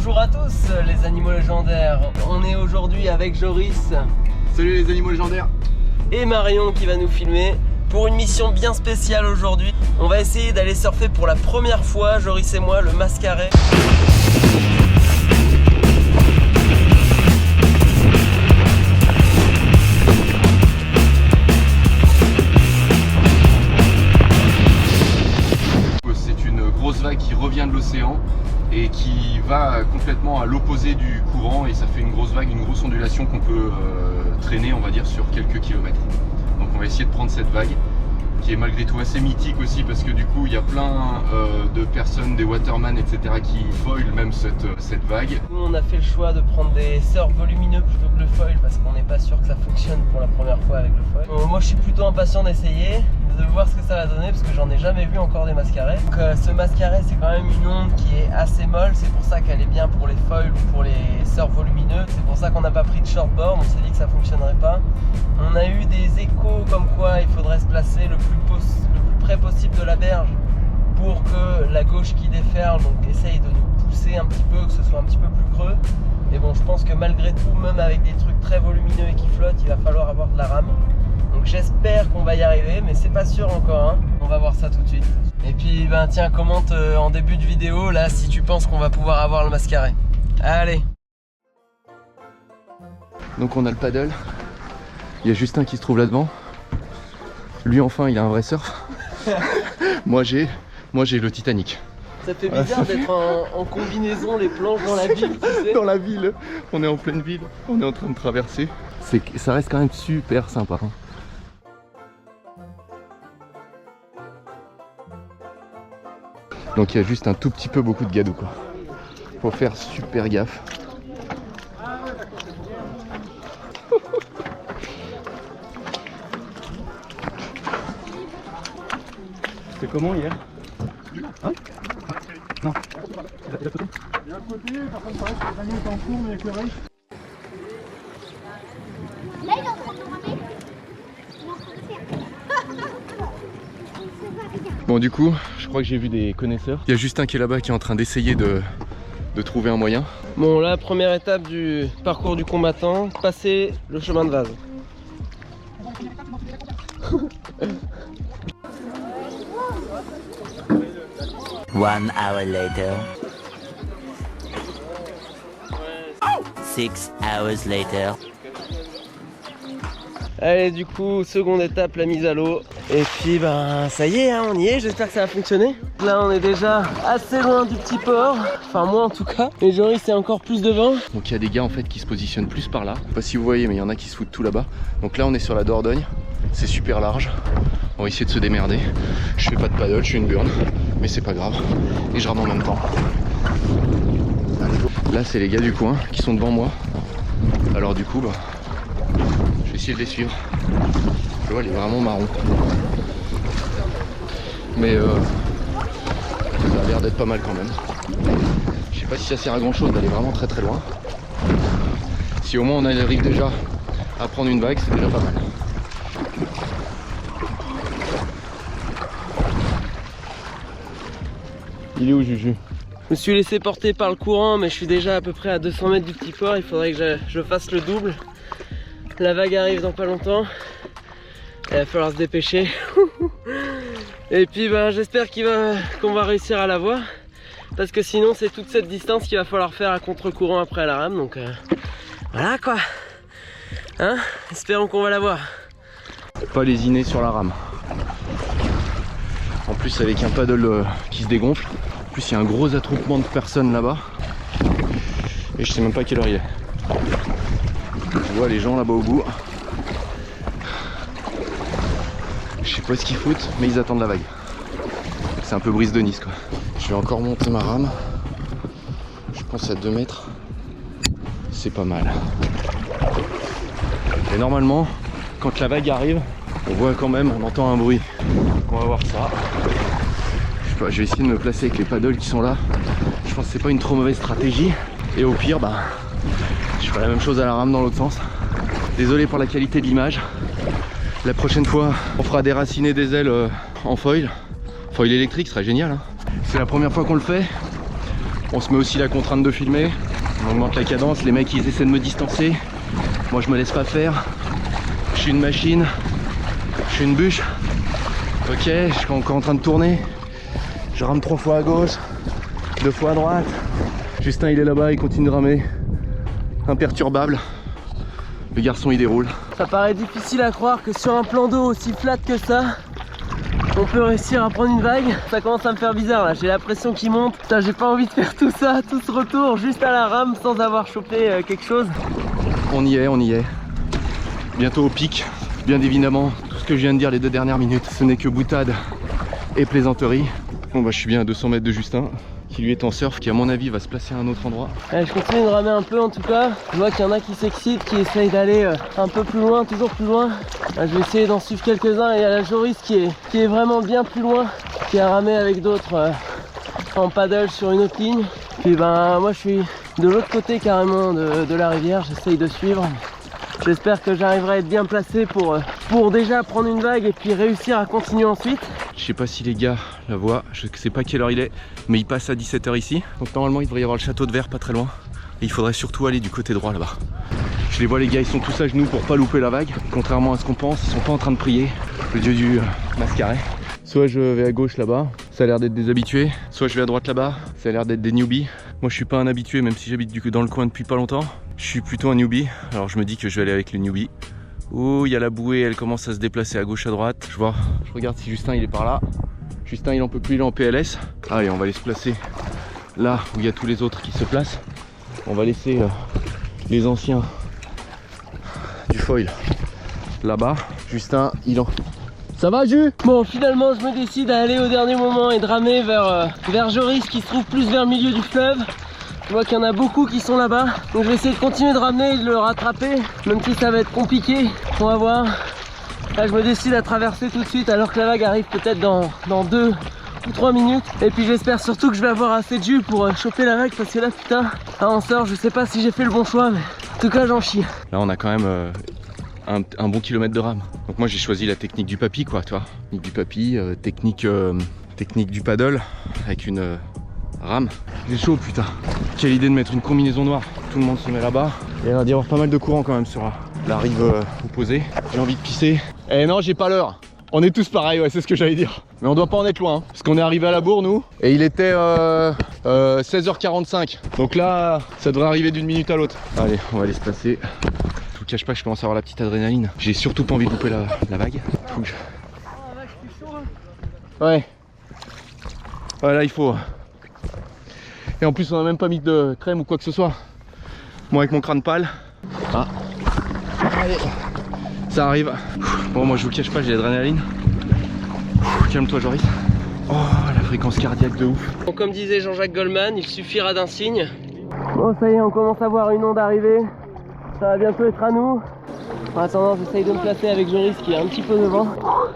Bonjour à tous les animaux légendaires. On est aujourd'hui avec Joris. Salut les animaux légendaires. Et Marion qui va nous filmer pour une mission bien spéciale aujourd'hui. On va essayer d'aller surfer pour la première fois, Joris et moi, le Mascaret. C'est une grosse vague qui revient de l'océan et qui va complètement à l'opposé du courant, et ça fait une grosse vague, une grosse ondulation qu'on peut traîner, on va dire, sur quelques kilomètres. Donc on va essayer de prendre cette vague qui est malgré tout assez mythique aussi, parce que du coup il y a plein de personnes, des waterman, etc. qui foilent même cette vague. Nous on a fait le choix de prendre des surfs volumineux plutôt que le foil parce qu'on n'est pas sûr que ça fonctionne pour la première fois avec le foil. Moi je suis plutôt impatient d'essayer, de voir ce que ça va donner parce que j'en ai jamais vu encore des mascarets. Donc ce mascaret c'est quand même une onde qui est assez molle, c'est pour ça qu'elle est bien pour les foils ou pour les surfs volumineux. C'est pour ça qu'on n'a pas pris de shortboard, on s'est dit que ça fonctionnerait pas. On a eu des échos comme quoi il faudrait se placer le plus près possible de la berge pour que la gauche qui déferle donc essaye de nous pousser un petit peu, que ce soit un petit peu plus creux. Et bon, je pense que malgré tout, même avec des trucs très volumineux et qui flottent, il va falloir avoir de la rame. Donc j'espère qu'on va y arriver, mais c'est pas sûr encore, hein. On va voir ça tout de suite. Et puis ben tiens, commente en début de vidéo là si tu penses qu'on va pouvoir avoir le mascaret. Allez. Donc on a le paddle. Il y a Justin qui se trouve là devant. Lui enfin il a un vrai surf. moi j'ai le Titanic. Ça fait bizarre d'être en combinaison, les planches dans la ville, tu sais. Dans la ville, on est en pleine ville, on est en train de traverser. Ça reste quand même super sympa, hein. Donc il y a juste un tout petit peu beaucoup de gadou quoi. Faut faire super gaffe. C'était comment hier? Hein? Non. Il y a un côté, par contre, pareil, l'agneau est en cours, mais avec le reste. Là, il est en train de ramer. Il est en train de faire. Bon du coup, je crois que j'ai vu des connaisseurs. Il y a Justin qui est là-bas qui est en train d'essayer de trouver un moyen. Bon là, première étape du parcours du combattant, passer le chemin de vase. One hour later. 6 hours later. Allez, du coup, seconde étape, la mise à l'eau. Et puis, ben, ça y est, hein, on y est. J'espère que ça va fonctionner. Là, on est déjà assez loin du petit port. Enfin, moi en tout cas. Et Joris est encore plus devant. Donc, il y a des gars en fait qui se positionnent plus par là. Je sais pas si vous voyez, mais il y en a qui se foutent tout là-bas. Donc là, on est sur la Dordogne. C'est super large. On va essayer de se démerder. Je fais pas de paddle, je suis une burn. Mais c'est pas grave. Et je rame en même temps. Allez, go. Là, c'est les gars du coin qui sont devant moi. Alors, du coup, bah. Je vais essayer de les suivre. L'eau elle est vraiment marron. Mais ça a l'air d'être pas mal quand même. Je sais pas si ça sert à grand chose d'aller vraiment très très loin. Si au moins on arrive déjà à prendre une vague, c'est déjà pas mal. Il est où Juju? Je me suis laissé porter par le courant, mais je suis déjà à peu près à 200 mètres du petit port. Il faudrait que je fasse le double. La vague arrive dans pas longtemps. Il va falloir se dépêcher. Et puis ben, j'espère qu'on va réussir à la voir. Parce que sinon c'est toute cette distance qu'il va falloir faire à contre-courant après à la rame. Donc voilà quoi. Hein? Espérons qu'on va la voir. Pas lésiner sur la rame. En plus avec un paddle qui se dégonfle. En plus il y a un gros attroupement de personnes là-bas. Et je sais même pas quelle heure il est. Je vois les gens là-bas au bout. Je sais pas ce qu'ils foutent, mais ils attendent la vague. C'est un peu brise de Nice quoi. Je vais encore monter ma rame. Je pense à 2 mètres. C'est pas mal. Et normalement, quand la vague arrive, on voit quand même, on entend un bruit. Donc on va voir ça. Je sais pas, je vais essayer de me placer avec les paddles qui sont là. Je pense que c'est pas une trop mauvaise stratégie. Et au pire, bah, je ferai la même chose à la rame dans l'autre sens. Désolé pour la qualité de l'image. La prochaine fois, on fera déraciner des ailes en foil. Foil électrique, ce serait génial, hein. C'est la première fois qu'on le fait. On se met aussi la contrainte de filmer. On augmente la cadence. Les mecs ils essaient de me distancer. Moi je me laisse pas faire. Je suis une machine. Je suis une bûche. Ok, je suis encore en train de tourner. Je rame 3 fois à gauche, 2 fois à droite. Justin il est là-bas, il continue de ramer. Imperturbable. Le garçon il déroule. Ça paraît difficile à croire que sur un plan d'eau aussi flat que ça, on peut réussir à prendre une vague. Ça commence à me faire bizarre là, j'ai la pression qui monte. Putain, j'ai pas envie de faire tout ça, tout ce retour juste à la rame sans avoir chopé quelque chose. On y est, on y est. Bientôt au pic. Bien évidemment, tout ce que je viens de dire les 2 dernières minutes, ce n'est que boutade et plaisanterie. Bon bah je suis bien à 200 mètres de Justin, qui lui est en surf, qui à mon avis va se placer à un autre endroit. Allez, je continue de ramer un peu en tout cas. Je vois qu'il y en a qui s'excitent, qui essayent d'aller un peu plus loin, toujours plus loin. Là, je vais essayer d'en suivre quelques-uns. Et il y a la Joris qui est vraiment bien plus loin, qui a ramé avec d'autres en paddle sur une autre ligne. Puis ben moi je suis de l'autre côté carrément de la rivière, j'essaye de suivre. J'espère que j'arriverai à être bien placé pour déjà prendre une vague et puis réussir à continuer ensuite. Je sais pas si les gars la voient, je sais pas quelle heure il est, mais il passe à 17 h ici. Donc normalement il devrait y avoir le château de verre pas très loin. Et il faudrait surtout aller du côté droit là-bas. Je les vois les gars, ils sont tous à genoux pour pas louper la vague. Contrairement à ce qu'on pense, ils sont pas en train de prier le dieu du mascaret. Soit je vais à gauche là-bas, ça a l'air d'être des habitués. Soit je vais à droite là-bas, ça a l'air d'être des newbies. Moi je suis pas un habitué même si j'habite dans le coin depuis pas longtemps. Je suis plutôt un newbie, alors je me dis que je vais aller avec les newbies. Oh, il y a la bouée, elle commence à se déplacer à gauche à droite. Je regarde si Justin il est par là. Justin il en peut plus, il est en PLS. Allez, on va aller se placer là où il y a tous les autres qui se placent. On va laisser les anciens du foil là-bas. Justin il en... Ça va Jus? Bon, finalement je me décide à aller au dernier moment et de ramer vers Joris qui se trouve plus vers le milieu du fleuve. Je vois qu'il y en a beaucoup qui sont là-bas, donc je vais essayer de continuer de ramener et de le rattraper, même si ça va être compliqué. On va voir. Là je me décide à traverser tout de suite alors que la vague arrive peut-être dans 2 ou 3 minutes. Et puis j'espère surtout que je vais avoir assez de jus pour choper la vague, parce que là putain, on sort, je sais pas si j'ai fait le bon choix, mais en tout cas j'en chie. Là on a quand même un bon kilomètre de rame. Donc moi j'ai choisi la technique du papy quoi, tu vois. Technique du papy, technique du paddle avec une rame. J'ai chaud putain. Quelle idée de mettre une combinaison noire. Tout le monde se met là-bas. Et il va y avoir pas mal de courant quand même sur la rive opposée. J'ai envie de pisser. Eh non, j'ai pas l'heure. On est tous pareils, ouais, c'est ce que j'allais dire. Mais on doit pas en être loin, hein, parce qu'on est arrivé à la bourre nous. Et il était 16h45. Donc là, ça devrait arriver d'une minute à l'autre. Allez, on va aller se passer. Je vous cache pas que je commence à avoir la petite adrénaline. J'ai surtout pas envie de louper la vague. Faut que je... Ouais. Ouais, là il faut... Et en plus on a même pas mis de crème ou quoi que ce soit. Moi avec mon crâne pâle. Ah. Allez. Ça arrive. Bon moi je vous cache pas, j'ai l'adrénaline. Calme-toi Joris. Oh la fréquence cardiaque de ouf. Bon, comme disait Jean-Jacques Goldman, il suffira d'un signe. Bon ça y est, on commence à voir une onde arriver. Ça va bientôt être à nous. En attendant, j'essaye de me placer avec Joris qui est un petit peu devant.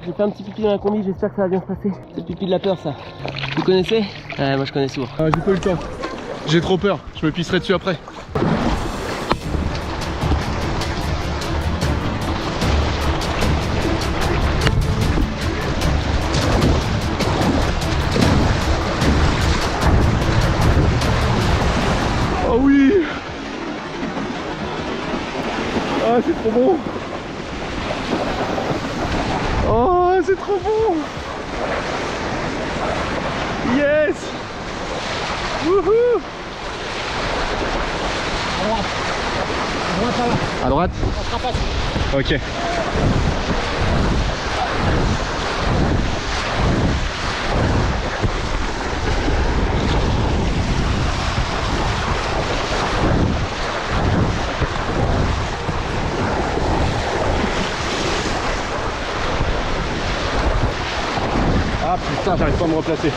J'ai fait un petit pipi dans la combi, j'espère que ça va bien se passer. C'est le pipi de la peur ça. Vous connaissez? Ouais, moi je connais souvent. Ah, j'ai pas eu le temps. J'ai trop peur, je me pisserai dessus après. Oh oui! Ah, c'est trop bon! Oh, c'est trop bon! Yes! Wouhou! À droite? Ok. Ah putain, j'arrive pas à me replacer.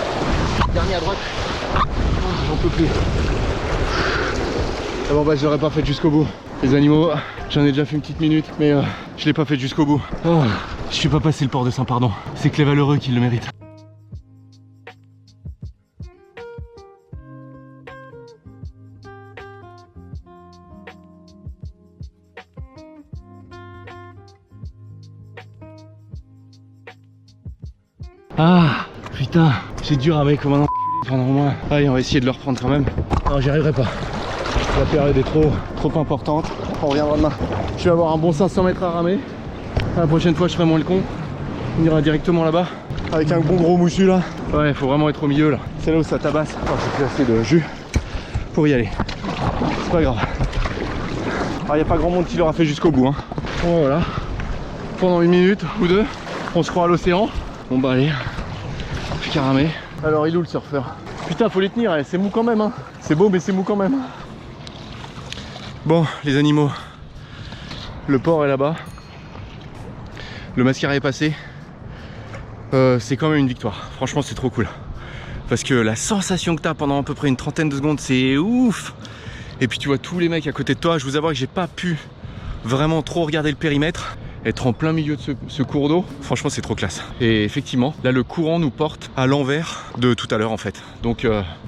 Dernier à droite. J'en peux plus. Ah bon bah je l'aurais pas fait jusqu'au bout. Les animaux, j'en ai déjà fait une petite minute, mais je l'ai pas fait jusqu'au bout. Oh, je suis pas passé le port de Saint-Pardon. C'est que les valeureux qui le méritent. Ah putain, j'ai dû ramer comme un enculé pendant au moins. Allez, on va essayer de le reprendre quand même. Non, j'y arriverai pas. La période est trop importante. On reviendra demain. Je vais avoir un bon 500 mètres à ramer. La prochaine fois, je ferai moins le con. On ira directement là-bas. Avec un bon gros moussu là. Ouais, il faut vraiment être au milieu là. C'est là où ça tabasse. Oh, j'ai fait assez de jus pour y aller. C'est pas grave. Il n'y a pas grand monde qui l'aura fait jusqu'au bout. Hein. Bon, voilà. Pendant 1 minute ou 2, on se croit à l'océan. Bon bah allez, plus qu'à ramer. Alors il est où le surfeur? Putain, faut les tenir, c'est mou quand même. Hein. C'est beau mais c'est mou quand même. Bon, les animaux. Le port est là-bas. Le mascaret est passé. C'est quand même une victoire. Franchement, c'est trop cool. Parce que la sensation que tu as pendant à peu près une trentaine de secondes, c'est ouf. Et puis tu vois tous les mecs à côté de toi. Je vous avoue que j'ai pas pu vraiment trop regarder le périmètre. Être en plein milieu de ce cours d'eau, franchement c'est trop classe. Et effectivement, là le courant nous porte à l'envers de tout à l'heure en fait. Donc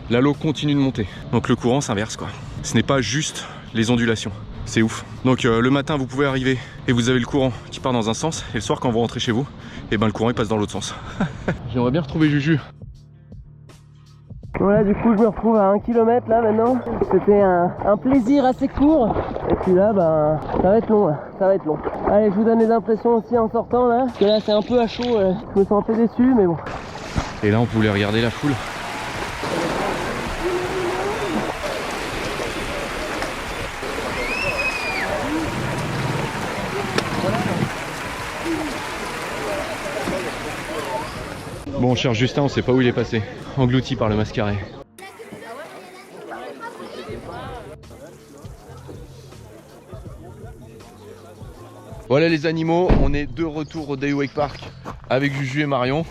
là l'eau continue de monter. Donc le courant s'inverse quoi. Ce n'est pas juste les ondulations. C'est ouf. Donc le matin vous pouvez arriver et vous avez le courant qui part dans un sens. Et le soir quand vous rentrez chez vous, et ben le courant il passe dans l'autre sens. J'aimerais bien retrouver Juju. Voilà, du coup je me retrouve à 1 km là maintenant. C'était un plaisir assez court. Et puis là, ben, ça va être long là. Ça va être long. Allez, je vous donne les impressions aussi en sortant là. Parce que là c'est un peu à chaud. Je me sens un peu déçu, mais bon. Et là on pouvait regarder la foule. Bon, cher Justin, on sait pas où il est passé. Englouti par le mascaret. Voilà les animaux, on est de retour au Day Wake Park avec Juju et Marion.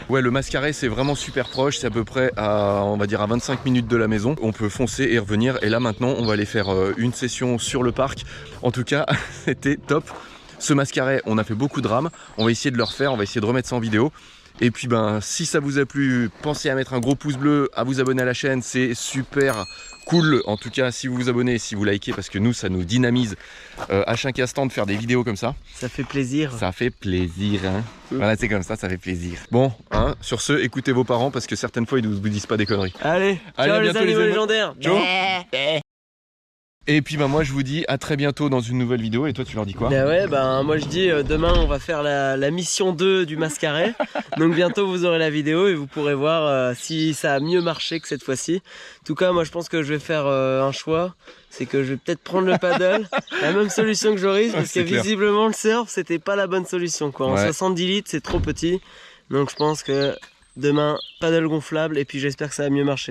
Ouais, le mascaret c'est vraiment super proche, c'est à peu près à, on va dire à 25 minutes de la maison. On peut foncer et revenir. Et là maintenant, on va aller faire une session sur le parc. En tout cas, c'était top. Ce mascaret, on a fait beaucoup de rames. On va essayer de le refaire, on va essayer de remettre ça en vidéo. Et puis ben si ça vous a plu, pensez à mettre un gros pouce bleu, à vous abonner à la chaîne, c'est super cool. En tout cas si vous vous abonnez, si vous likez, parce que nous ça nous dynamise à chaque instant de faire des vidéos comme ça. Ça fait plaisir. Ça fait plaisir hein. Voilà, c'est comme ça fait plaisir. Bon hein, sur ce, écoutez vos parents parce que certaines fois ils ne vous disent pas des conneries. Allez, ciao les animaux légendaires. Ciao. Et puis bah moi je vous dis à très bientôt dans une nouvelle vidéo. Et toi tu leur dis quoi? Bah ouais, bah moi je dis demain on va faire la mission 2 du mascaret. Donc bientôt vous aurez la vidéo et vous pourrez voir si ça a mieux marché que cette fois-ci. En tout cas moi je pense que je vais faire un choix. C'est que je vais peut-être prendre le paddle. La même solution que Joris, parce que visiblement le surf c'était pas la bonne solution quoi. En 70 litres c'est trop petit. Donc je pense que demain paddle gonflable et puis j'espère que ça va mieux marcher.